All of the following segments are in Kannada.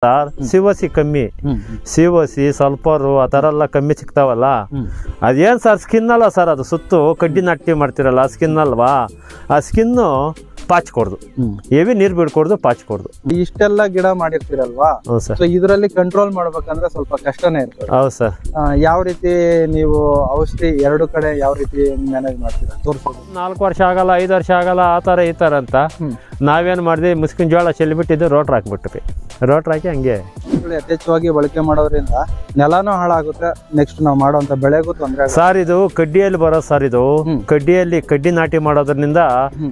ಸರ್ ಸಿವಸಿ ಕಮ್ಮಿ, ಸಿವಸಿ ಸಲ್ಫರು ಆ ಥರ ಎಲ್ಲ ಕಮ್ಮಿ ಸಿಗ್ತಾವಲ್ಲ. ಅದೇನು ಸರ್ ಸ್ಕಿನ್ ಅಲ್ಲ ಸರ್, ಅದು ಸುತ್ತು ಕಡ್ಡಿ ನಾಟಿ ಮಾಡ್ತಿರಲ್ಲ ಸ್ಕಿನ್ ಅಲ್ವಾ, ಆ ಸ್ಕಿನ್ನು ಪಾಚ್ಕೊಡ್ದು, ಹೆವಿ ನೀರು ಬಿಡ್ಕೊಡ್ದು ಪಾಚ್ಕೊಡ್ದು. ಇಷ್ಟೆಲ್ಲ ಗಿಡ ಮಾಡಿರ್ತೀರಲ್ವಾ, ಇದರಲ್ಲಿ ಕಂಟ್ರೋಲ್ ಮಾಡ್ಬೇಕಂದ್ರೆ ಸ್ವಲ್ಪ ಕಷ್ಟನೇ ಇರ್ತದೆ. ಹೌದು ಸರ್. ಯಾವ ರೀತಿ ನೀವು ಔಷಧಿ ಎರಡು ಕಡೆ ಯಾವ ರೀತಿ ಮ್ಯಾನೇಜ್ ಮಾಡ್ತೀರಾ ತೋರಿಸೋದು? 4 ವರ್ಷ ಆಗಲ್ಲ 5 ವರ್ಷ ಆಗಲ್ಲ ಆ ಥರ ಈ ಥರ ಅಂತ ನಾವೇನು ಮಾಡಿದ್ವಿ, ಮುಸ್ಕಿನ ಜೋಳ ಚೆಲ್ಲಿಬಿಟ್ಟಿದ್ದು ರೋಟ್ರ್ ಹಾಕ್ಬಿಟ್ವಿ. ರೋಟ್ರ್ ಹಾಕಿ ಹಂಗೆ ಯಥೇಚ್ಛವಾಗಿ ಬಳಕೆ ಮಾಡೋದ್ರಿಂದ ನೆಲನೂ ಹಾಳಾಗುತ್ತೆ, ನೆಕ್ಸ್ಟ್ ನಾವು ಮಾಡುವಂತ ಬೆಳೆಗೂ ತೊಂದರೆ. ಸರ್ ಇದು ಕಡ್ಡಿಯಲ್ಲಿ ಬರೋದು ಸರ್, ಇದು ಕಡ್ಡಿಯಲ್ಲಿ ಕಡ್ಡಿ ನಾಟಿ ಮಾಡೋದ್ರಿಂದ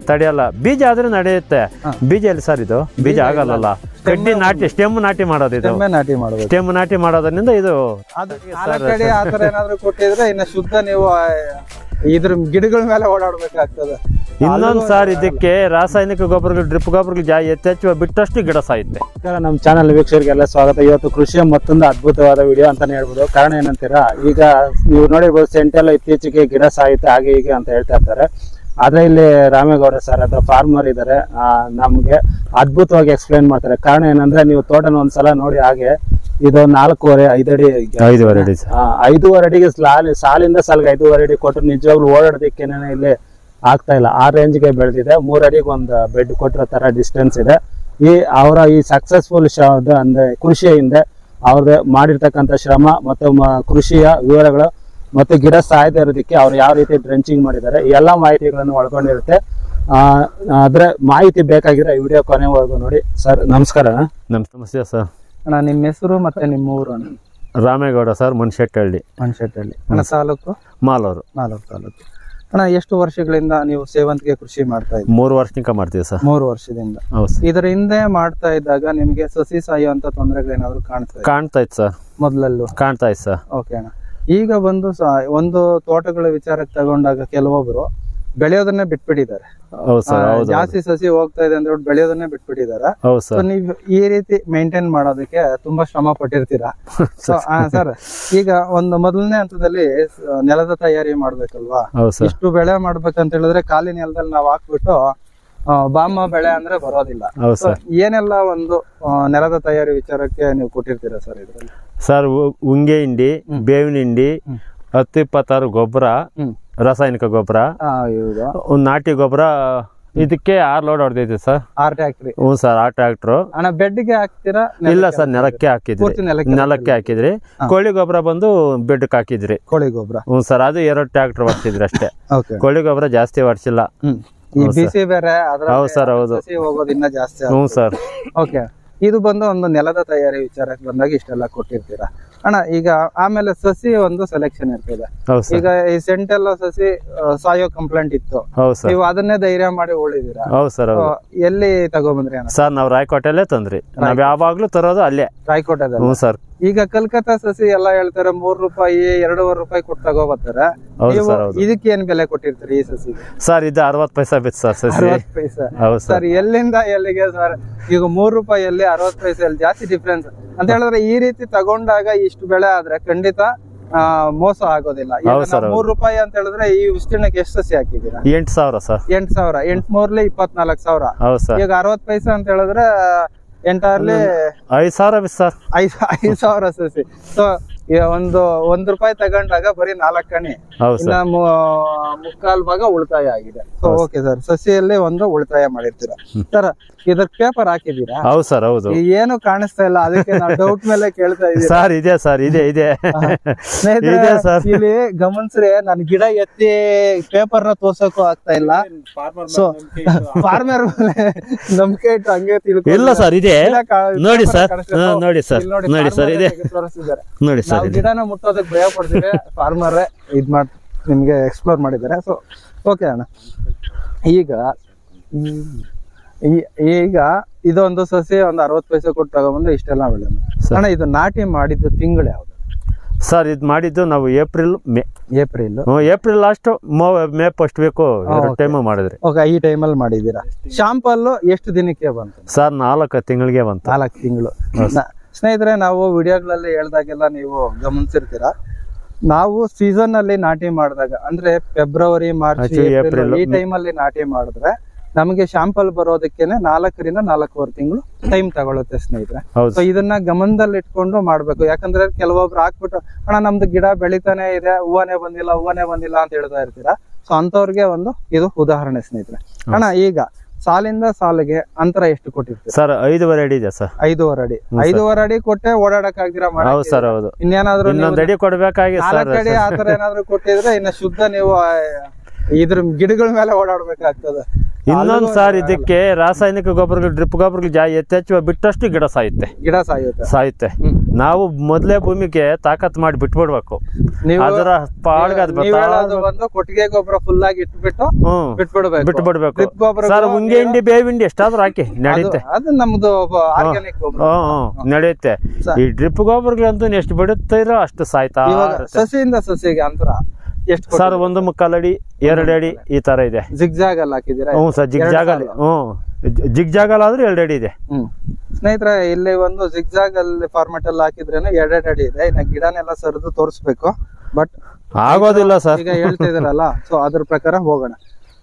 ತಡೆಯಲ್ಲ. ಬೀಜ ಆದ್ರೆ ನಡೆಯುತ್ತೆ, ಬೀಜ ಎಲ್ಲಿ ಸರ್ ಇದು ಬೀಜ ಆಗಲ್ಲ. ಕಡ್ಡಿ ನಾಟಿ ಸ್ಟೆಮ್ ನಾಟಿ ಮಾಡೋದು, ಇದು ಸ್ಟೆಮ್ ನಾಟಿ ಮಾಡೋದ್ರಿಂದ ಇದು ಆತರ ಏನಾದ್ರು ಕೊಟ್ಟಿದ್ರೆ ಇನ್ನು ಶುದ್ಧ ನೀವು ಇದ್ರ ಗಿಡಗಳ ಮೇಲೆ ಓಡಾಡ್ಬೇಕಾಗ್ತದೆ. ಇನ್ನೊಂದು ಸರ್ ಇದಕ್ಕೆ ರಾಸಾಯನಿಕ ಗೊಬ್ಬರಗಳು ಡ್ರಿಪ್ ಗೊಬ್ಬರಗಳು ಯಥೇಚ್ಛ ಬಿಟ್ಟಷ್ಟು ಗಿಡ ಸಾಯುತ್ತೆ. ನಮ್ಮ ಚಾನಲ್ ವೀಕ್ಷಕರಿಗೆಲ್ಲ ಸ್ವಾಗತ. ಇವತ್ತು ಕೃಷಿಯ ಮತ್ತೊಂದು ಅದ್ಭುತವಾದ ವಿಡಿಯೋ ಅಂತಾನೆ ಹೇಳ್ಬೋದು. ಕಾರಣ ಏನಂತೀರಾ, ಈಗ ನೀವು ನೋಡಿರ್ಬೋದು ಸೆಂಟೆಲ್ಲ ಇತ್ತೀಚೆಗೆ ಗಿಡ ಸಾಯುತ್ತೆ ಹಾಗೆ ಹೀಗೆ ಅಂತ ಹೇಳ್ತಾ ಇರ್ತಾರೆ. ಆದ್ರೆ ಇಲ್ಲಿ ರಾಮೇಗೌಡ ಸರ್ ಅಥವಾ ಫಾರ್ಮರ್ ಇದ್ದಾರೆ, ನಮ್ಗೆ ಅದ್ಭುತವಾಗಿ ಎಕ್ಸ್ಪ್ಲೈನ್ ಮಾಡ್ತಾರೆ. ಕಾರಣ ಏನಂದ್ರೆ ನೀವು ತೋಟನ ಒಂದ್ಸಲ ನೋಡಿ, ಹಾಗೆ ಇದು 4.5 5 ಅಡಿ 5.5 ಅಡಿಗೆ ಸಾಲಿಂದ ಸಾಲಿಗೆ 5.5 ಅಡಿ ಕೊಟ್ಟರು ನಿಜವಾಗ್ಲೂ ಓಡಾಡೋದಕ್ಕೇನೆ ಇಲ್ಲಿ ಆಗ್ತಾ ಇಲ್ಲ. ಆ ರೇಂಜ್ಗೆ ಬೆಳೆದಿದೆ. 3 ಅಡಿಗೆ ಒಂದು ಬೆಡ್ ಕೊಟ್ಟಿರೋ ತರ ಡಿಸ್ಟೆನ್ಸ್ ಇದೆ. ಅವರ ಈ ಸಕ್ಸಸ್ಫುಲ್ ಅಂದ್ರೆ ಕೃಷಿಯ ಹಿಂದೆ ಅವ್ರಿಗೆ ಮಾಡಿರ್ತಕ್ಕಂಥ ಶ್ರಮ ಮತ್ತು ಕೃಷಿಯ ವಿವರಗಳು ಮತ್ತು ಗಿಡ ಸಾಯ್ತಾ ಇರೋದಕ್ಕೆ ಅವ್ರು ಯಾವ ರೀತಿ ಡ್ರೆಂಚಿಂಗ್ ಮಾಡಿದ್ದಾರೆ ಈ ಎಲ್ಲ ಮಾಹಿತಿಗಳನ್ನು ಒಳಗೊಂಡಿರುತ್ತೆ. ಆದ್ರೆ ಮಾಹಿತಿ ಬೇಕಾಗಿರೋ ಈ ವಿಡಿಯೋ ಕೊನೆವರೆಗೂ ನೋಡಿ. ಸರ್ ನಮಸ್ಕಾರ. ನಮಸ್ತೆ ಸರ್. ಅಣ್ಣ ನಿಮ್ಮ ಹೆಸರು ಮತ್ತೆ ನಿಮ್ಮ ಊರು? ರಾಮೇಗೌಡ ಸರ್, ಮನ್ಶೆಟ್ಟಹಳ್ಳಿ. ಅಣ್ಣ ತಾಲೂಕು? ಮಾಲೂರು ತಾಲೂಕು. ಅಣ್ಣ ಎಷ್ಟು ವರ್ಷಗಳಿಂದ ನೀವು ಸೇವಂತಿಗೆ ಕೃಷಿ ಮಾಡ್ತಾ ಇದ್ದೀರಿ? 3 ವರ್ಷದಿಂದ ಮಾಡ್ತೀವಿ ಸರ್. 3 ವರ್ಷದಿಂದ. ಇದರ ಹಿಂದೆ ಮಾಡ್ತಾ ಇದ್ದಾಗ ನಿಮ್ಗೆ ಸಸಿ ಸಾಯುವಂತ ತೊಂದರೆಗಳೇನಾದ್ರು ಕಾಣ್ತಾ ಇತ್ತು ಸರ್? ಮೊದಲಲ್ಲೂ ಕಾಣ್ತಾ ಇತ್ತು ಸರ್. ಓಕೆ ಅಣ್ಣ. ಈಗ ಒಂದು ತೋಟಗಳ ವಿಚಾರಕ್ಕೆ ತಗೊಂಡಾಗ ಕೆಲವೊಬ್ರು ಬೆಳೆಯೋದನ್ನೇ ಬಿಟ್ಬಿಟ್ಟಿದ್ದಾರೆ. ಜಾಸ್ತಿ ಸಸಿ ಹೋಗ್ತಾ ಇದೆ ಅಂತ ಬೆಳೆಯೋದನ್ನೇ ಬಿಟ್ಬಿಟ್ಟಿದ್ದಾರೆ. ನೀವು ಈ ರೀತಿ ಮೇಂಟೈನ್ ಮಾಡೋದಕ್ಕೆ ತುಂಬಾ ಶ್ರಮ ಪಟ್ಟಿರ್ತೀರಾ. ಸರ್ ಈಗ ಒಂದು ಮೊದಲನೇ ಹಂತದಲ್ಲಿ ನೆಲದ ತಯಾರಿ ಮಾಡ್ಬೇಕಲ್ವಾ? ಇಷ್ಟು ಬೆಳೆ ಮಾಡ್ಬೇಕಂತ ಹೇಳಿದ್ರೆ ಖಾಲಿ ನೆಲದಲ್ಲಿ ನಾವು ಹಾಕ್ಬಿಟ್ಟು ಬಾಮ ಬೆಳೆ ಅಂದ್ರೆ ಬರೋದಿಲ್ಲ. ಏನೆಲ್ಲ ಒಂದು ನೆಲದ ತಯಾರಿ ವಿಚಾರಕ್ಕೆ ನೀವು ಕೊಟ್ಟಿರ್ತೀರಾ ಸರ್ ಇದ್ರಲ್ಲಿ? ಸರ್ ಉಂಗೆ ಹಿಂಡಿ, ಬೇವಿನ ಹಿಂಡಿ, 10-26 ಗೊಬ್ಬರ, ರಾಸಾಯನಿಕ ಗೊಬ್ಬರ, ಒಂದು ನಾಟಿ ಗೊಬ್ಬರ. ಇದಕ್ಕೆ 6 ಲೋಡ್ ಹೊಡೆದೈತಿ ಸರ್. 6 ಟ್ರ್ಯಾಕ್ಟರ್? ಹ್ಞೂ ಸರ್, 6 ಟ್ರ್ಯಾಕ್ಟರ್. ಅಣ್ಣ ಬೆಡ್ಗೆ ಹಾಕ್ತೀರಾ? ಇಲ್ಲ ಸರ್, ನೆಲಕ್ಕೆ ಹಾಕಿದ್ರಿ. ಕೋಳಿ ಗೊಬ್ಬರ ಬಂದು ಬೆಡ್ಗೆ ಹಾಕಿದ್ರಿ. ಕೋಳಿ ಗೊಬ್ಬರ? ಹ್ಞೂ ಸರ್, ಅದು 2 ಟ್ರ್ಯಾಕ್ಟರ್ ಹೊಡ್ಸಿದ್ರಿ ಅಷ್ಟೇ. ಕೋಳಿ ಗೊಬ್ಬರ ಜಾಸ್ತಿ ಹೊಡ್ಸಿಲ್ಲ. ಬಿಸಿ ಬೇರೆ. ಹೌದು ಸರ್, ಹೌದು. ಹೋಗೋದು ಇನ್ನ ಜಾಸ್ತಿ. ಹ್ಞೂ ಸರ್. ಓಕೆ, ಇದು ಬಂದು ಒಂದು ನೆಲದ ತಯಾರಿ ವಿಚಾರಕ್ಕೆ ಬಂದಾಗ ಇಷ್ಟೆಲ್ಲ ಕೊಟ್ಟಿರ್ತೀರಾ. ಅಣ್ಣ ಈಗ ಆಮೇಲೆ ಸಸಿ ಒಂದು ಸೆಲೆಕ್ಷನ್ ಇರ್ತದೆ. ಈಗ ಈ ಸೆಂಟೆಲ್ಲ ಸಸಿ ಸಾಯೋ ಕಂಪ್ಲೇಂಟ್ ಇತ್ತು, ನೀವು ಅದನ್ನೇ ಧೈರ್ಯ ಮಾಡಿ ಉಳಿದಿರಾ? ಹೌದು ಸರ್. ಎಲ್ಲಿ ತಗೊಬಂದ್ರಿ ಅಣ್ಣ? ಸರ್ ನಾವು ರಾಯಕೋಟೆಲ್ಲೇ ತಂದ್ರಿ. ನಾವ್ ಯಾವಾಗ್ಲೂ ತರೋದು ಅಲ್ಲೇ ರಾಯಕೋಟೆದ. ಹ್ಞೂ ಸರ್. ಈಗ ಕಲ್ಕತ್ತಾ ಸಸಿ ಎಲ್ಲ ಹೇಳ್ತಾರೆ 3 ರೂಪಾಯಿ 2.5 ರೂಪಾಯಿ ಕೊಟ್ಟು ತಗೋಬರ್ತಾರೆ. ಇದಕ್ಕೆ ಏನ್ ಬೆಲೆ ಕೊಟ್ಟಿರ್ತೀರಿ ಈ ಸಸಿ? ಸರ್ ಇದು 60 ಪೈಸಾ ಬಿತ್ತು ಸರ್ ಸಸಿ. 60 ಪೈಸಾ? ಸರ್ ಎಲ್ಲಿಂದ ಎಲ್ಲಿಗೆ ಸರ್? ಈಗ 3 ರೂಪಾಯಲ್ಲಿ 60 ಪೈಸೆಯಲ್ಲಿ ಜಾಸ್ತಿ ಡಿಫ್ರೆನ್ಸ್ ಅಂತ ಹೇಳಿದ್ರೆ ಈ ರೀತಿ ತಗೊಂಡಾಗ ಇಷ್ಟು ಬೆಳೆ ಆದ್ರೆ ಖಂಡಿತ ಮೋಸ ಆಗೋದಿಲ್ಲ. 3 ರೂಪಾಯಿ ಅಂತ ಹೇಳಿದ್ರೆ ಈ ವಿಸ್ತೀರ್ಣಕ್ಕೆ ಎಷ್ಟು ಸಸಿ ಹಾಕಿದೀರಾ? 8,000 ಸರ್. 8,000. 8 24,000. ಈಗ 60 ಪೈಸಾ ಅಂತ ಹೇಳಿದ್ರೆ 8 5,000 ಸರ್. 5,000 ಸಸಿ. ಸೊ ಒಂದು ರೂಪಾಯಿ ತಗೊಂಡಾಗ ಬರೀ 4 ಅಣಿ, ಇನ್ನ 3/4 ಭಾಗ ಉಳಿತಾಯ ಆಗಿದೆ. ಸೊ ಓಕೆ ಸರ್, ಸಸಿಯಲ್ಲಿ ಒಂದು ಉಳಿತಾಯ ಮಾಡಿರ್ತೀರಾ ಸರ್. ಇದಕ್ಕೆ ಪೇಪರ್ ಹಾಕಿದೀರಾ? ಹೌದು ಸರ್, ಹೌದು. ಏನು ಕಾಣಿಸ್ತಾ ಇಲ್ಲ, ಅದಕ್ಕೆ ನಾವು ಡೌಟ್ ಮೇಲೆ ಕೇಳ್ತಾ ಇದ್ದೀವಿ ಸರ್. ಇದೆ ಸರ್, ಇದೆ. ಇಲ್ಲಿ ಗಮನಿಸ್ರಿ, ನನ್ ಗಿಡ ಎತ್ತಿ ಪೇಪರ್ ನ ತೋರ್ಸಕ್ಕೂ ಆಗ್ತಾ ಇಲ್ಲ. ಸೊ ಫಾರ್ಮರ್ ನಂಬಿಕೆ ಇಟ್ಟು ಹಂಗೆ ತಿಳ್ಕೊ. ಇಲ್ಲ ಸರ್, ಇದೆ ನೋಡಿ ಸರ್. ನೋಡಿ ಸರ್, ಇದೆ ನೋಡಿ ಸರ್. ಗಿಡನ ಮುಟ್ಟೋದಕ್ಕೆ ಭಯ ಪಡ್ತೀವಿ. ಫಾರ್ಮರ್ ಇದ್ ಮಾಡ್ ನಿಮ್ಗೆ ಎಕ್ಸ್ಪ್ಲೋರ್ ಮಾಡಿದ್ದಾರೆ. ಸೊ ಓಕೆ ಅಣ್ಣ, ಈಗ ಇದೊಂದು ಸಸಿ ಒಂದು 60 ಪೈಸೆ ಕೊಟ್ಟು ತಗೊಂಡ್ಬಂದ್ರೆ ಇಷ್ಟೆಲ್ಲ ಬೆಳೆ. ಅಣ್ಣ ಇದು ನಾಟಿ ಮಾಡಿದ್ದು ತಿಂಗಳು ಯಾವ್ದು ಸರ್? ಇದು ಮಾಡಿದ್ದು ನಾವು ಏಪ್ರಿಲ್ ಲಾಸ್ಟ್ ಮೇ ಫಸ್ಟ್ ಬೇಕು ಟೈಮ್ ಮಾಡಿದ್ರಿ. ಓಕೆ, ಈ ಟೈಮಲ್ಲಿ ಮಾಡಿದೀರಾ. ಶಾಂಪಲ್ ಎಷ್ಟು ದಿನಕ್ಕೆ ಬಂತು ಸರ್? 4 ತಿಂಗಳಿಗೆ ಬಂತು. 4 ತಿಂಗಳು. ಸ್ನೇಹಿತರೆ, ನಾವು ವಿಡಿಯೋಗಳಲ್ಲಿ ಹೇಳ್ದಾಗೆಲ್ಲ ನೀವು ಗಮನಿಸಿರ್ತೀರಾ, ನಾವು ಸೀಸನ್ ಅಲ್ಲಿ ನಾಟಿ ಮಾಡಿದಾಗ ಅಂದ್ರೆ ಫೆಬ್ರವರಿ, ಮಾರ್ಚ್, ಏಪ್ರಿಲ್ ಈ ಟೈಮ್ ಅಲ್ಲಿ ನಾಟಿ ಮಾಡಿದ್ರೆ ನಮಗೆ ಶಾಂಪಲ್ ಬರೋದಕ್ಕೇನೆ 4 ರಿಂದ 4.5 ತಿಂಗಳು ಟೈಮ್ ತಗೊಳುತ್ತೆ ಸ್ನೇಹಿತರೆ. ಸೊ ಇದನ್ನ ಗಮನದಲ್ಲಿ ಇಟ್ಕೊಂಡು ಮಾಡ್ಬೇಕು. ಯಾಕಂದ್ರೆ ಕೆಲವೊಬ್ರು ಹಾಕ್ಬಿಟ್ಟು ಅಣ್ಣ ನಮ್ದು ಗಿಡ ಬೆಳಿತಾನೆ ಇದೆ, ಹೂವನೇ ಬಂದಿಲ್ಲ ಅಂತ ಹೇಳ್ತಾ ಇರ್ತೀರಾ. ಸೊ ಅಂತವ್ರಿಗೆ ಇದು ಉದಾಹರಣೆ ಸ್ನೇಹಿತರೆ. ಅಣ್ಣ ಈಗ ಸಾಲಿಂದ ಸಾಲಿಗೆ ಅಂತರ ಎಷ್ಟು ಕೊಟ್ಟಿರ್ತೀರಿ ಸರ್? 5.5 ಅಡಿ ಇದೆ ಸರ್. 5.5 ಅಡಿ. 5.5 ಅಡಿ ಕೊಟ್ಟೆ ಓಡಾಡಕ್ ಆಗ್ದಿರಾ? ಹೌದು ಸರ್, ಹೌದು. ಇನ್ನೇನಾದ್ರು 1 ಅಡಿ ಕೊಡ್ಬೇಕಾಗಿ 4 ಅಡಿ ಆತರ ಏನಾದ್ರು ಕೊಟ್ಟಿದ್ರೆ ಇನ್ನ ಶುದ್ಧ ನೀವು ಇದ್ರ ಗಿಡಗಳ ಮೇಲೆ ಓಡಾಡ್ಬೇಕಾಗ್ತದೆ. ಇನ್ನೊಂದ್ ಸರ್, ಇದಕ್ಕೆ ರಾಸಾಯನಿಕ ಗೊಬ್ಬರಗಳು, ಡ್ರಿಪ್ ಗೊಬ್ಬರಗಳು ಯಥೇಚ್ಛವಾಗಿ ಬಿಟ್ಟಷ್ಟು ಗಿಡ ಸಾಯುತ್ತೆ. ನಾವು ಮೊದಲೇ ಭೂಮಿಗೆ ತಾಕತ್ ಮಾಡಿ ಬಿಟ್ಬಿಡ್ಬೇಕು. ಅದರ ಕೊಟ್ಟಿಗೆ ಗೊಬ್ಬರ ಫುಲ್ ಆಗಿ ಇಟ್ಬಿಟ್ಟು ಬಿಟ್ಬಿಡ್ಬೇಕು ಸರ್. ಮುಂಗೆ ಹಿಂಡಿ ಬೇವಿಂಡಿ ಹಿಂಡಿ ಎಷ್ಟಾದ್ರೂ ಹಾಕಿ ನಡೆಯುತ್ತೆ. ಅದು ನಮ್ದು ಆರ್ಗ್ಯಾನಿಕ್ ಗೊಬ್ಬರ ನಡೆಯುತ್ತೆ. ಈ ಡ್ರಿಪ್ ಗೊಬ್ಬರಗಳಂತೂ ಎಷ್ಟು ಬಿಡುತ್ತೀರೋ ಅಷ್ಟು ಸಾಯ್ತಾ. ಸಸಿಯಿಂದ ಸಸಿಗೆ ಅಂತರ ಎಷ್ಟು ಸರ್? 1.25 ಅಡಿ 2 ಅಡಿ ಈ ತರ ಇದೆ. ಜಿಗ್ಜಾಗ್ ಅಲ್ಲಿ ಹಾಕಿದ್ದೀರಾ? ಹ್ಞೂ ಸರ್, ಜಿಗ್ಜಾಗ್ ಅಲ್ಲಿ. ಜಿಗ್ಜಾಗ್ ಅಲ್ಲಿ ಆದ್ರೆ 2 ಅಡಿ ಇದೆ ಸ್ನೇಹಿತರೆ. ಇಲ್ಲಿ ಜಿಗ್ಜಾಗ್ ಅಲ್ಲಿ ಫಾರ್ಮೆಟ್ ಅಲ್ಲಿ ಹಾಕಿದ್ರೇನೆ 2 ಅಡಿ ಇದೆ. ಇನ್ನ ಗಿಡನೆಲ್ಲ ಸರಿದು ತೋರಿಸ್ಬೇಕು, ಬಟ್ ಆಗೋದಿಲ್ಲ ಸರ್. ಈಗ ಹೇಳ್ತಾ ಇದ್ರಲ್ಲ, ಸೊ ಅದ್ರ ಪ್ರಕಾರ ಹೋಗೋಣ.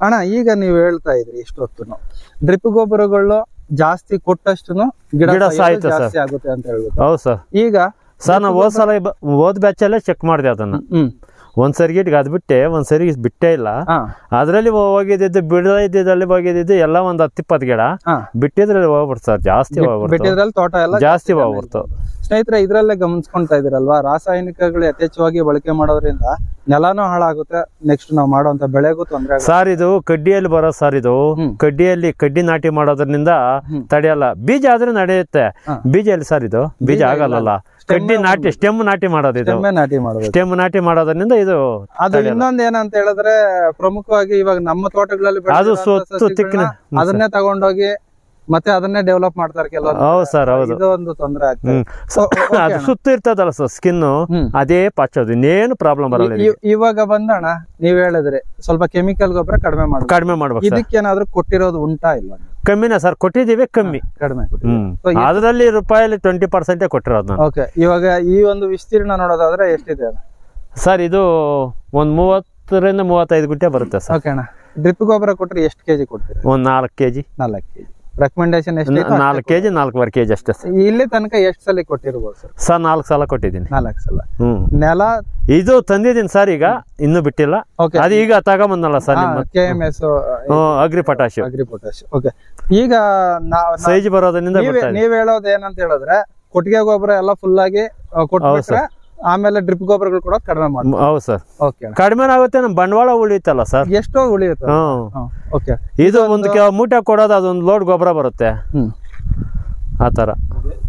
ಅಣ್ಣ ಈಗ ನೀವು ಹೇಳ್ತಾ ಇದ್ರಿ ಇಷ್ಟೊತ್ತು ಡ್ರಿಪ್ ಗೊಬ್ಬರಗಳು ಜಾಸ್ತಿ ಕೊಟ್ಟಷ್ಟು ಗಿಡ ಜಾಸ್ತಿ ಆಗುತ್ತೆ ಅಂತ ಹೇಳ್ಬೇಕು. ಹೌದು ಸರ್. ಈಗ ಸರ್ ನಾವು ಹೋದ್ ಬ್ಯಾಚ್ ಅಲ್ಲೇ ಚೆಕ್ ಮಾಡಿದೆ ಅದನ್ನ. ಒಂದ್ಸರಿಗೆ ಅದ್ ಬಿಟ್ಟೆ, ಒಂದ್ಸರಿ ಬಿಟ್ಟೇ ಇಲ್ಲ. ಅದ್ರಲ್ಲಿ ಹೋಗಿದ್ದು ಬಿಡದಿದ್ದಲ್ಲಿ ಹೋಗಿದ್ದು ಎಲ್ಲ 10-20 ಗಿಡ ಬಿಟ್ಟಿದ್ರಲ್ಲಿ ಹೋಗ್ಬಿಡ್ತು ಸರ್. ಜಾಸ್ತಿ ಬಿಟ್ಟಿದ್ರಲ್ಲಿ ತೋಟ ಎಲ್ಲ ಜಾಸ್ತಿ ಹೋಗ್ಬಿಡ್ತು ಸ್ನೇಹಿತರೆ. ಇದ್ರಲ್ಲೇ ಗಮನಿಸ್ಕೊಂತಾ ಇದೀರಲ್ವಾ, ರಾಸಾಯನಿಕಗಳು ಯಥೇಚ್ಛವಾಗಿ ಬಳಕೆ ಮಾಡೋದ್ರಿಂದ ನೆಲನೂ ಹಾಳಾಗುತ್ತೆ, ನೆಕ್ಸ್ಟ್ ನಾವು ಮಾಡುವಂತ ಬೆಳೆಗೂ ತೊಂದರೆ ಸರ್. ಇದು ಕಡ್ಡಿಯಲ್ಲಿ ಬರೋ ಸರ್. ಇದು ಕಡ್ಡಿ ನಾಟಿ ಮಾಡೋದ್ರಿಂದ ತಡೆಯಲ್ಲ. ಬೀಜ ಆದ್ರೆ ನಡೆಯುತ್ತೆ, ಬೀಜ ಎಲ್ಲಿ ಸರ್? ಇದು ಬೀಜ ಆಗಲ್ಲ. ಕಡ್ಡಿ ನಾಟಿ ಸ್ಟೆಮ್ ನಾಟಿ ಮಾಡೋದು. ಇದು ಸ್ಟೆಮ್ ನಾಟಿ ಮಾಡೋದ್ರಿಂದ ಇದು. ಅದು ಇನ್ನೊಂದ್ ಏನಂತ ಹೇಳಿದ್ರೆ, ಪ್ರಮುಖವಾಗಿ ಇವಾಗ ನಮ್ಮ ತೋಟಗಳಲ್ಲಿ ಅದು ಸುತ್ತು ತಿಕ್ಕಿನ ಅದನ್ನೇ ತಗೊಂಡೋಗಿ ಮತ್ತೆ ಅದನ್ನೇ ಡೆವಲಪ್ ಮಾಡ್ತಾರೆ ಕೆಲವರು. ಹೌದು ಸರ್, ಹೌದು. ಇದು ಒಂದು ತೊಂದರೆ ಆಗ್ತದೆ. ಅದು ಸುತ್ತ ಇರ್ತದಲ್ಲ ಸರ್ ಸ್ಕಿನ್, ಅದೇ ಪಚ್ಚೋದು, ಇನ್ನೇನು ಪ್ರಾಬ್ಲಮ್ ಬರಲ್ಲ. ಇವಾಗ ಬಂದಣ ನೀವ್ ಹೇಳಿದ್ರೆ ಸ್ವಲ್ಪ ಕೆಮಿಕಲ್ ಗೊಬ್ಬರ ಕಡಿಮೆ ಮಾಡ್ಬೇಕು. ಇದಕ್ಕೇನಾದ್ರೂ ಕೊಟ್ಟಿರೋದು ಉಂಟಾ ಇಲ್ಲ? ಕಮ್ಮಿನ ಸರ್, ಕೊಟ್ಟಿದೀವಿ ಕಮ್ಮಿ, ಕಡಿಮೆ. ಅದರಲ್ಲಿ ರೂಪಾಯಲ್ಲಿ 20% ಕೊಟ್ಟಿರೋದು. ಓಕೆ, ಇವಾಗ ಈ ಒಂದು ವಿಸ್ತೀರ್ಣ ನೋಡೋದಾದ್ರೆ ಎಷ್ಟಿದೆ ಸರ್? ಇದು ಒಂದ್ 30 ರಿಂದ 35 ಗುಂಟೆ ಬರುತ್ತೆ ಸರ್. ಓಕೆ ಅಣ್ಣ. ಡ್ರಿಪ್ ಗೊಬ್ಬರ ಕೊಟ್ರೆ ಎಷ್ಟು ಕೆಜಿ ಕೊಡ್ತೀರಿ? ಒಂದ್ 4 ಕೆಜಿ. ರೆಕಮೆಂಡೇಶನ್ ಎಷ್ಟು? 4 ಕೆಜಿ 4.25 ಕೆಜಿ ಅಷ್ಟೇ ಸರ್. ಇಲ್ಲಿ ತನಕ ಎಷ್ಟು ಸಲ ಕೊಟ್ಟಿರ್ಬೋದು ಸರ್? 4 ಸಲ ಕೊಟ್ಟಿದ್ದೀನಿ. 4 ಸಲ. ನೆಲ ಇದು ತಂದಿದ್ದೀನಿ ಸರ್, ಈಗ ಇನ್ನೂ ಬಿಟ್ಟಿಲ್ಲ. ಅದು ಈಗ ತಗೊಂಬಂದಲ್ಲ ಸರ್ ನಿಮ್ಮ KMS ಅಗ್ರಿ ಪೊಟ್ಯಾಶ್. ಓಕೆ, ಈಗ ಸೈಜ್ ಬರೋದ್ರಿಂದ ನೀವ್ ಹೇಳೋದು ಏನಂತ ಹೇಳಿದ್ರೆ, ಕೊಟ್ಟಿಗೆ ಗೊಬ್ಬರ ಎಲ್ಲ ಫುಲ್ ಆಗಿ ಕೊಟ್ಬಿಟ್ರೆ ಆಮೇಲೆ ಡ್ರಿಪ್ ಗೊಬ್ಬರಗಳು ಕೂಡ ಕಡಿಮೆ ಮಾಡಿ. ಹೌದು ಸರ್, ಕಡಿಮೆ ಆಗುತ್ತೆ. ನಮ್ ಬಂಡವಾಳ ಉಳಿಯುತ್ತಲ್ಲ ಸರ್, ಎಷ್ಟೋ ಉಳಿಯುತ್ತೆ. ಓಕೆ, ಇದು ಒಂದು ಮೂಟೆ ಕೊಡೋದು, ಅದೊಂದು ಲೋಡ್ ಗೊಬ್ಬರ ಬರುತ್ತೆ ಆ ತರ.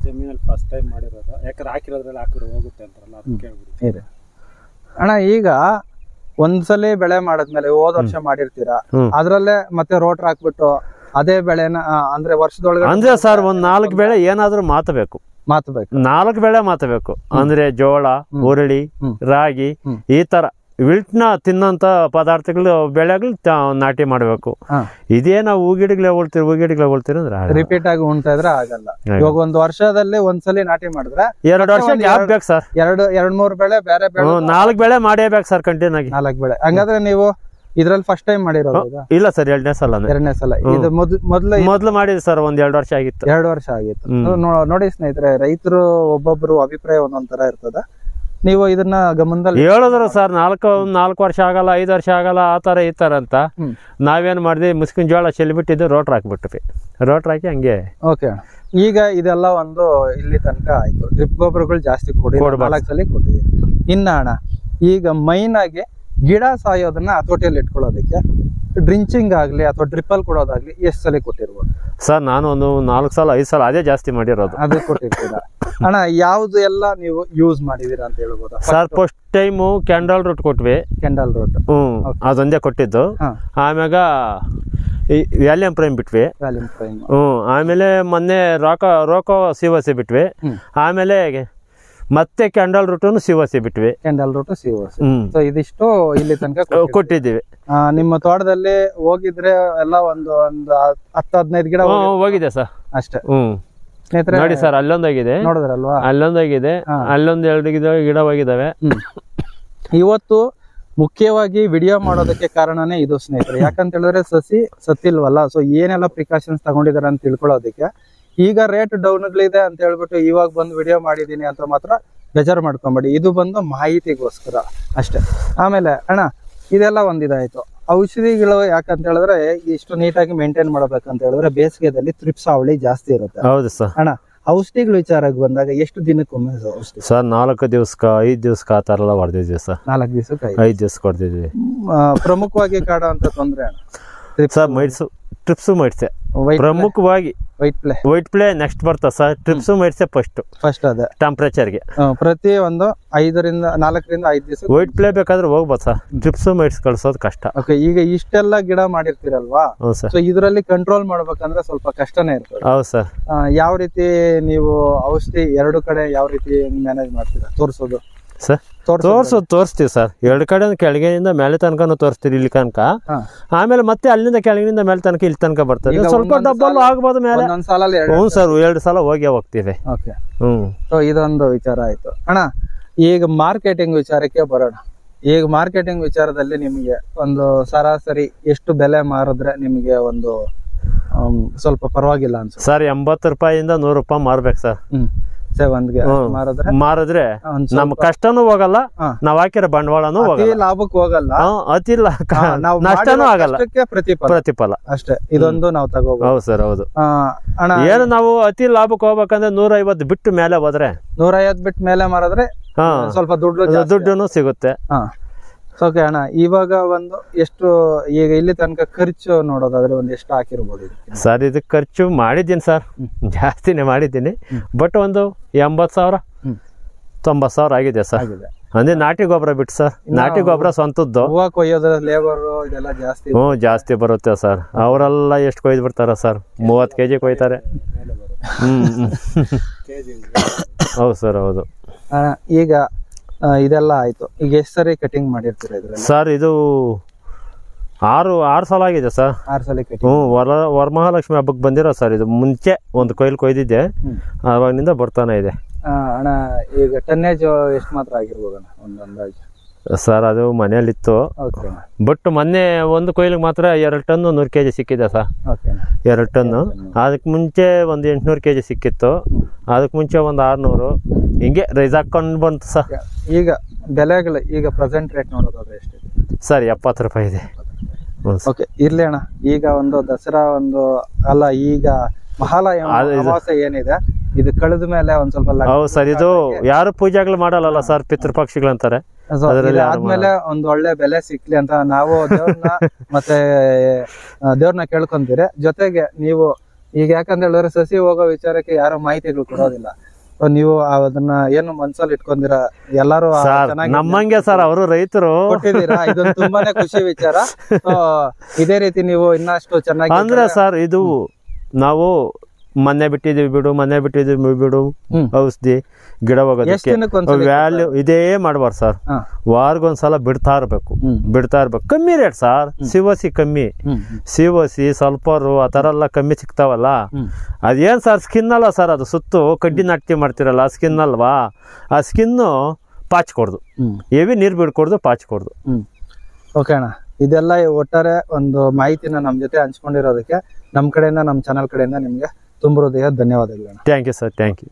ಜಮೀನಲ್ಲಿ ಫಸ್ಟ್ ಟೈಮ್ ಮಾಡಿರೋದು, ಯಾಕಂದ್ರೆ ಹಾಕಿರೋದ್ರಲ್ಲಿ ಹಾಕಿರೋ ಹೋಗುತ್ತೆ ಅಂತಾರಲ್ಲ, ಅದಕ್ಕೆ ಕೇಳ್ಬಿಡಿ. ಅಣ್ಣ ಈಗ ಒಂದ್ಸಲಿ ಬೆಳೆ ಮಾಡದ್ಮೇಲೆ ಹೋದ ವರ್ಷ ಮಾಡಿರ್ತೀರಾ, ಅದ್ರಲ್ಲೇ ಮತ್ತೆ ರೋಟ್ರ್ ಹಾಕ್ಬಿಟ್ಟು ಅದೇ ಬೆಳೆನ ಅಂದ್ರೆ ವರ್ಷದೊಳಗೆ ಅಂದ್ರೆ ಸರ್ ಒಂದ್ 4 ಬೆಳೆ ಏನಾದ್ರೂ ಮಾತಬೇಕು. 4 ಬೆಳೆ ಮಾತಬೇಕು ಅಂದ್ರೆ ಜೋಳ, ಹುರುಳಿ, ರಾಗಿ, ಈ ತರ ವಿಲ್ಟ್ನ ತಿನ್ನೋಂತ ಪದಾರ್ಥಗಳು ಬೆಳೆಗಳು ನಾಟಿ ಮಾಡ್ಬೇಕು. ಇದೇ ನಾವು ಹೂಗಿಡಗಳೇ ಹೋಳ್ತೀರಿ ಅಂದ್ರೆ ರಿಪೀಟ್ ಆಗಿ ಉಣ್ತಾ ಇದ್ರೆ ಆಗಲ್ಲ. ಇವಾಗ ಒಂದು ವರ್ಷದಲ್ಲಿ ಒಂದ್ಸಲಿ ನಾಟಿ ಮಾಡಿದ್ರೆ 2 ವರ್ಷ ಗ್ಯಾಪ್ ಬೇಕು ಸರ್. 2-3 ಬೆಳೆ ಬೇರೆ ಬೆಳೆ 4 ಬೆಳೆ ಮಾಡೇಬೇಕು ಸರ್ ಕಂಟಿನ್ಯೂ ಆಗಿ. 4 ಬೆಳೆ. ಹಂಗಾದ್ರೆ ನೀವು ಇದ್ರಲ್ಲಿ ಫಸ್ಟ್ ಟೈಮ್ ಮಾಡಿರೋದು? ಇಲ್ಲ ಸರ್, 2ನೇ ಸಲ. 2ನೇ ಸಲ. ಇದು ಮೊದ್ಲು ಮಾಡಿದ್ವಿ ಸರ್, 1-2 ವರ್ಷ ಆಗಿತ್ತು. 2 ವರ್ಷ ಆಗಿತ್ತು. ನೋಡಿ ಸ್ನೇಹಿತರೆ, ರೈತರು ಒಬ್ಬೊಬ್ರು ಅಭಿಪ್ರಾಯ ಒಂದೊಂದ್ ತರ ಇರ್ತದ. ನೀವು ಇದನ್ನ ಗಮನದಲ್ಲಿ ಹೇಳಿದ್ರು ಸರ್, 4 ವರ್ಷ ಆಗಲ್ಲ, 5 ವರ್ಷ ಆಗಲ್ಲ, ಆ ತರ ಈ ತರ ಅಂತ. ನಾವೇನ್ ಮಾಡಿದ್ವಿ, ಮುಸ್ಕಿನ ಜೋಳ ಚೆಲ್ಬಿಟ್ಟಿದ್ದು, ರೋಟ್ರ್ ಹಾಕ್ಬಿಟ್ವಿ. ರೋಟ್ರ್ ಹಾಕಿ ಹಂಗೆ. ಓಕೆ, ಈಗ ಇದೆಲ್ಲ ಒಂದು ಇಲ್ಲಿ ತನಕ ಆಯ್ತು. ಡ್ರಿಪ್ ಗೊಬ್ಬರಗಳು ಜಾಸ್ತಿ ಕೊಡಿ, 4 ಸಲ ಕೊಟ್ಟಿದ್ದೀವಿ. ಇನ್ನ ಅಣ್ಣ, ಈಗ ಮೈನ್ ಆಗಿ ಗಿಡ ಸಾಯೋದನ್ನ ಹತೋಟಿಯಲ್ಲಿ ಇಟ್ಕೊಳ್ಳೋದಕ್ಕೆ ಡ್ರಿಂಚಿಂಗ್ ಆಗ್ಲಿ ಅಥವಾ ಡ್ರಿಪ್ಪಲ್ ಕೊಡೋದಾಗ್ಲಿ ಎಷ್ಟು ಸಲ ಕೊಟ್ಟಿರ್ಬೋದು ಸರ್? ನಾನು ಒಂದು 4 ಸಲ 5 ಸಲ ಅದೇ ಜಾಸ್ತಿ ಮಾಡಿರೋದು. ಅದೇ ಕೊಟ್ಟಿರ್ತೀರಾ ಅಣ್ಣ? ಯಾವ್ದು ಎಲ್ಲ ನೀವು ಯೂಸ್ ಮಾಡಿದೀರಾ ಅಂತ ಹೇಳ್ಬೋದಾ sir? First time candle root ಕೊಟ್ವಿ. ಕ್ಯಾಂಡಲ್ ರೂಟ್ ಅದೊಂದೇ ಕೊಟ್ಟಿದ್ದು. ಆಮ್ಯಾಗ ವ್ಯಾಲಿಯಂ ಪ್ರೈಮ್ ಬಿಟ್ವಿ. ಆಮೇಲೆ ಮೊನ್ನೆ ರೋಕೋ ಸಿವಸಿ ಬಿಟ್ವಿ. ಆಮೇಲೆ ಮತ್ತೆ ಕ್ಯಾಂಡಲ್ ರೂಟನ್ನು ಸಿವಸಿ ಬಿಟ್ವಿ. ಕ್ಯಾಂಡಲ್ ರೂಟ್ ಸಿವಸಿ, ಇದಿಷ್ಟು ಇಲ್ಲಿ ತನಕ ಕೊಟ್ಟಿದ್ದೀವಿ. ನಿಮ್ಮ ತೋಟದಲ್ಲಿ ಹೋಗಿದ್ರೆ ಎಲ್ಲ ಒಂದು 10-15 ಗಿಡ ಹೋಗಿದೆ ಸರ್ ಅಷ್ಟೇ. ಸ್ನೇಹಿತರೆ ನೋಡಿ ಸರ್, ಅಲ್ಲೊಂದಾಗಿದೆ, ನೋಡಿದ್ರಲ್ವಾ? ಅಲ್ಲೊಂದಾಗಿದೆ, ಅಲ್ಲೊಂದ್ 2 ಗಿಡ ಹೋಗಿದಾವೆ. ಇವತ್ತು ಮುಖ್ಯವಾಗಿ ವಿಡಿಯೋ ಮಾಡೋದಕ್ಕೆ ಕಾರಣನೇ ಇದು ಸ್ನೇಹಿತರೆ. ಯಾಕಂತ ಹೇಳಿದ್ರೆ ಸಸಿ ಸತ್ತಿಲ್ವಲ್ಲ, ಸೊ ಏನೆಲ್ಲ ಪ್ರಿಕಾಷನ್ಸ್ ತಗೊಂಡಿದಾರೆ ಅಂತ ತಿಳ್ಕೊಳ್ಳೋದಕ್ಕೆ. ಈಗ ರೇಟ್ ಡೌನ್ಗಳಿದೆ ಅಂತ ಹೇಳ್ಬಿಟ್ಟು ಇವಾಗ ಬಂದು ವಿಡಿಯೋ ಮಾಡಿದೀನಿ ಅಂತ ಮಾತ್ರ ಬೇಜಾರು ಮಾಡ್ಕೊಂಬೇಡಿ. ಇದು ಬಂದು ಮಾಹಿತಿಗೋಸ್ಕರ ಅಷ್ಟೇ. ಆಮೇಲೆ ಅಣ್ಣ ಇದೆಲ್ಲ ಒಂದಿದಾಯ್ತು. ಔಷಧಿಗಳು ಯಾಕಂತ ಹೇಳಿದ್ರೆ ಇಷ್ಟು ನೀಟಾಗಿ ಮೇಂಟೈನ್ ಮಾಡ್ಬೇಕಂತ ಹೇಳಿದ್ರೆ ಬೇಸಿಗೆದಲ್ಲಿ ತ್ರಿಪ್ಸ್ ಹಾವಳಿ ಜಾಸ್ತಿ ಇರುತ್ತೆ. ಹೌದು ಸರ್. ಅಣ್ಣ ಔಷಧಿಗಳ ವಿಚಾರಕ್ಕೆ ಬಂದಾಗ ಎಷ್ಟು ದಿನಕ್ಕೊಮ್ಮೆ ಔಷಧಿ ಸರ್? 4 ದಿವಸಕ್ಕೆ 5 ದಿವಸಕ್ಕೆ ಆ ತರ ಎಲ್ಲ ಹೊಡೆದಿದ್ವಿ ಸರ್. 4 ದಿವಸಕ್ಕೆ 5 ದಿವಸಕ್ಕೆ ಹೊಡೆದಿದ್ವಿ. ಪ್ರಮುಖವಾಗಿ ಕಾಡುವಂತ ತೊಂದ್ರೆ ಅಣ್ಣ ಸರ್ ಮೈಡ್ಸು ಟ್ರಿಪ್ಸ್ ಮೈಡ್ಸೆ ಪ್ರಮುಖವಾಗಿ. ವೈಟ್ ಪ್ಲೇ ನೆಕ್ಸ್ಟ್ ಬರ್ತಾ ಸರ್. ಟ್ರಿಪ್ಸ್ ಮೈಡ್ಸೆ ಫಸ್ಟ್ ಅದೇ ಟೆಂಪರೇಚರ್ಗೆ ಪ್ರತಿ ಒಂದು 4 ರಿಂದ 5 ದಿವಸ ವೈಟ್ ಪ್ಲೇ ಬೇಕಾದ್ರೆ ಹೋಗ್ಬೋದು ಸರ್. ಟ್ರಿಪ್ಸ್ ಮೈಡ್ಸ್ ಕಳ್ಸೋದು ಕಷ್ಟ. ಓಕೆ, ಈಗ ಇಷ್ಟೆಲ್ಲ ಗಿಡ ಮಾಡಿರ್ತೀರಲ್ವಾ, ಸೊ ಇದರಲ್ಲಿ ಕಂಟ್ರೋಲ್ ಮಾಡ್ಬೇಕಂದ್ರೆ ಸ್ವಲ್ಪ ಕಷ್ಟನೇ ಇರ್ತದೆ. ಹೌದು ಸರ್. ಯಾವ ರೀತಿ ನೀವು ಔಷಧಿ 2 ಕಡೆ ಯಾವ ರೀತಿ ಮ್ಯಾನೇಜ್ ಮಾಡ್ತೀರಾ ತೋರಿಸೋದು ಸರ್? ತೋರಿಸ್ತೀವಿ ಸರ್. 2 ಕಡೆ ಕೆಳಗಿನಿಂದ ಮೇಲೆ ತನಕನೂ ತೋರಿಸ್ತೀವಿ, ಇಲ್ಲಿ ತನಕ. ಆಮೇಲೆ ಮತ್ತೆ ಅಲ್ಲಿಂದ ಕೆಳಗಿನಿಂದ ಮೇಲೆ ತನಕ ಇಲ್ಲಿ ತನಕ ಬರ್ತದೆ. ಸ್ವಲ್ಪ ಡಬ್ಬಲ್ ಆಗ್ಬೋದು ಮೇಲೆ. ಹ್ಞೂ ಸರ್, 2 ಸಲ ಹೋಗ್ತೀವಿ. ಸೊ ಇದೊಂದು ವಿಚಾರ ಆಯ್ತು ಅಣ್ಣ. ಈಗ ಮಾರ್ಕೆಟಿಂಗ್ ವಿಚಾರಕ್ಕೆ ಬರೋಣ. ಈಗ ಮಾರ್ಕೆಟಿಂಗ್ ವಿಚಾರದಲ್ಲಿ ನಿಮಗೆ ಒಂದು ಸರಾಸರಿ ಎಷ್ಟು ಬೆಲೆ ಮಾರಿದ್ರೆ ನಿಮಗೆ ಒಂದು ಸ್ವಲ್ಪ ಪರವಾಗಿಲ್ಲ ಅನ್ಸುತ್ತೆ ಸರ್? 80 ರೂಪಾಯಿಂದ 100 ರೂಪಾಯಿ ಮಾರ್ಬೇಕು ಸರ್. ಮಾರಿದ್ರೆ ನಮ್ ಕಷ್ಟನೂ ಹೋಗಲ್ಲ, ನಾವ್ ಹಾಕಿರೋ ಬಂಡವಾಳನೂ ಹೋಗಲ್ಲ, ಲಾಭಕ್ಕೆ ಹೋಗಲ್ಲ, ಅತಿ ನಷ್ಟನೂ ಆಗಲ್ಲ, ಪ್ರತಿಫಲ ಅಷ್ಟೇ. ಇದೊಂದು ನಾವು ತಗೋಬಹುದು. ಹೌದು ಸರ್, ಹೌದು. ಏನು ನಾವು ಅತಿ ಲಾಭಕ್ಕೆ ಹೋಗ್ಬೇಕಂದ್ರೆ 150 ಬಿಟ್ಟು ಮೇಲೆ ಹೋದ್ರೆ, 150 ಬಿಟ್ಟು ಮೇಲೆ ಮಾರಿದ್ರೆ ಸ್ವಲ್ಪ ದುಡ್ಡು ಸಿಗುತ್ತೆ. ಓಕೆ ಅಣ್ಣ, ಇವಾಗ ಒಂದು ಎಷ್ಟು ಈಗ ಇಲ್ಲಿ ತನಕ ಖರ್ಚು ನೋಡೋದಾದ್ರೆ ಒಂದು ಎಷ್ಟು ಹಾಕಿರ್ಬೋದು ಸರ್? ಇದಕ್ಕೆ ಖರ್ಚು ಮಾಡಿದ್ದೀನಿ ಸರ್, ಜಾಸ್ತಿನೇ ಮಾಡಿದ್ದೀನಿ. ಬಟ್ ಒಂದು 80,000 90,000 ಆಗಿದೆ ಸರ್. ಅಂದ್ರೆ ನಾಟಿ ಗೊಬ್ಬರ ಬಿಟ್ಟು ಸರ್. ನಾಟಿ ಗೊಬ್ಬರ ಸ್ವಂತದ್ದು. ಹೂವು ಕೊಯ್ಯೋದ್ರ ಲೇಬರ್ ಇದೆಲ್ಲ ಜಾಸ್ತಿ. ಜಾಸ್ತಿ ಬರುತ್ತೆ ಸರ್. ಅವರೆಲ್ಲ ಎಷ್ಟು ಕೊಯ್ದು ಬಿಡ್ತಾರ ಸರ್? 30 kg ಕೊಯ್ತಾರೆ. ಹೌದು ಸರ್, ಹೌದು. ಈಗ ಇದೆಲ್ಲ ಆಯ್ತು. ಈಗ ಎಷ್ಟು ಸರಿ ಕಟಿಂಗ್ ಮಾಡಿರ್ತೀರ ಇದ್ರಲ್ಲಿ ಸರ್? ಇದು 6 ಸಲ ಆಗಿದೆ ಸರ್. 6 ಸಲ ಕಟಿಂಗ್. ವರಮಹಾಲಕ್ಷ್ಮಿ ಹಬ್ಬಕ್ಕೆ ಬಂದಿರೋ ಸರ್. ಇದು ಮುಂಚೆ ಒಂದು ಕೊಯ್ಲು ಕೊಯ್ದಿದ್ದೆ, ಅವಾಗಿನಿಂದ ಬರ್ತಾನೆ ಇದೆ. ಅಣ್ಣ ಈಗ ಟನ್ನೇಜ್ ಎಷ್ಟು ಮಾತ್ರ ಆಗಿರ್ಬೋದು ಒಂದು ಅಂದಾಜು ಸರ್? ಅದು ಮನೆಯಲ್ಲಿತ್ತು, ಬಟ್ ಮೊನ್ನೆ ಒಂದು ಕೊಯ್ಲಿಗೆ ಮಾತ್ರ 2 ಟನ್ 100 kg ಸಿಕ್ಕಿದೆ ಸರ್. 2 ಟನ್. ಅದಕ್ಕೆ ಮುಂಚೆ ಒಂದು 800 kg ಸಿಕ್ಕಿತ್ತು. ಅದಕ್ಕೆ ಮುಂಚೆ ಒಂದು 600. ಹಿಂಗೆ ರೈಸ್ ಹಾಕೊಂಡು ಬಂತು ಸರ್. ಈಗ ಬೆಲೆಗಳು ಈಗ ಪ್ರೆಸೆಂಟ್ ರೇಟ್ ನೋಡೋದಾದ್ರೆ ಎಷ್ಟಿದೆ ಸರ್? 70 ರೂಪಾಯಿ ಇದೆ. ಓಕೆ, ಇರ್ಲಿ ಅಣ್ಣ. ಈಗ ಒಂದು ದಸರಾ ಒಂದು ಅಲ್ಲ, ಈಗ ಮಹಾಲಯ ಅಮಾವಾಸ್ಯೆ ಏನಿದೆ ಇದು ಕಳೆದ ಮೇಲೆ ಒಂದ್ ಸ್ವಲ್ಪ. ಹೌದು ಸರ್. ಇದು ಯಾರು ಪೂಜೆಗಳು ಮಾಡಲ್ಲ ಸರ್, ಪಿತೃಪಕ್ಷಿಗಳು ಅಂತಾರೆ. ಆದ್ಮೇಲೆ ಒಂದ್ ಒಳ್ಳೆ ಬೆಲೆ ಸಿಕ್ಲಿ ಅಂತ ನಾವು ದೇವ್ರನ್ನ ಮತ್ತೆ ದೇವ್ರನ್ನ ಕೇಳ್ಕೊಂತೀರಿ. ಜೊತೆಗೆ ನೀವು ಈಗ ಯಾಕಂತ ಹೇಳಿದ್ರೆ ಸಸಿ ಹೋಗೋ ವಿಚಾರಕ್ಕೆ ಯಾರು ಮಾಹಿತಿಗಳು ಕೊಡೋದಿಲ್ಲ. ನೀವು ಅದನ್ನ ಏನು ಮನ್ಸಲ್ಲಿ ಇಟ್ಕೊಂಡಿರ ಎಲ್ಲಾರು ನಮ್ಮಂಗೆ ಸರ್, ಅವರು ರೈತರು ಕೊಟ್ಟಿದ್ದೀರಾ. ಇದೊಂದು ತುಂಬಾನೇ ಖುಷಿ ವಿಚಾರ. ಇದೇ ರೀತಿ ನೀವು ಇನ್ನಷ್ಟು ಚೆನ್ನಾಗಿ ಅಂದ್ರೆ ಸರ್, ಇದು ನಾವು ಮೊನ್ನೆ ಬಿಟ್ಟಿದ್ವಿ ಬಿಡು ಔಷಧಿ ಗಿಡ ಹೋಗೋದಕ್ಕೆ ವ್ಯಾಲ್ಯೂ ಇದೇ ಮಾಡ್ಬಾರ್ದು ಸರ್. ವಾರಗೊಂದ್ಸಲ ಬಿಡ್ತಾ ಇರ್ಬೇಕು. ಕಮ್ಮಿ ರೇಟ್ ಸರ್. ಸಿವಸಿ ಕಮ್ಮಿ, ಸಿವಸಿ ಸಲ್ಫರು ಆ ತರ ಎಲ್ಲ ಕಮ್ಮಿ ಸಿಗ್ತಾವಲ್ಲ. ಅದೇನ್ ಸರ್ ಸ್ಕಿನ್ ಅಲ್ಲ ಸರ್, ಅದು ಸುತ್ತು ಕಡ್ಡಿ ನಾಟಿ ಮಾಡ್ತಿರಲ್ಲ ಸ್ಕಿನ್ ಅಲ್ವಾ, ಆ ಸ್ಕಿನ್ನು ಪಾಚ್ಕೊಡ್ದು, ಹೆವಿ ನೀರ್ ಬಿಡ್ಕೊಡ್ದು ಪಾಚ್ಕೊಡ್ದು. ಓಕೆ ಅಣ್ಣ, ಇದೆಲ್ಲ ಒಟ್ಟಾರೆ ಒಂದು ಮಾಹಿತಿನ ನಮ್ ಜೊತೆ ಹಂಚ್ಕೊಂಡಿರೋದಕ್ಕೆ ನಮ್ ಕಡೆಯಿಂದ, ನಮ್ ಚಾನಲ್ ಕಡೆಯಿಂದ ನಿಮ್ಗೆ ತುಂಬ ಹೃದಯ ಧನ್ಯವಾದಗಳು. Thank you sir, thank you.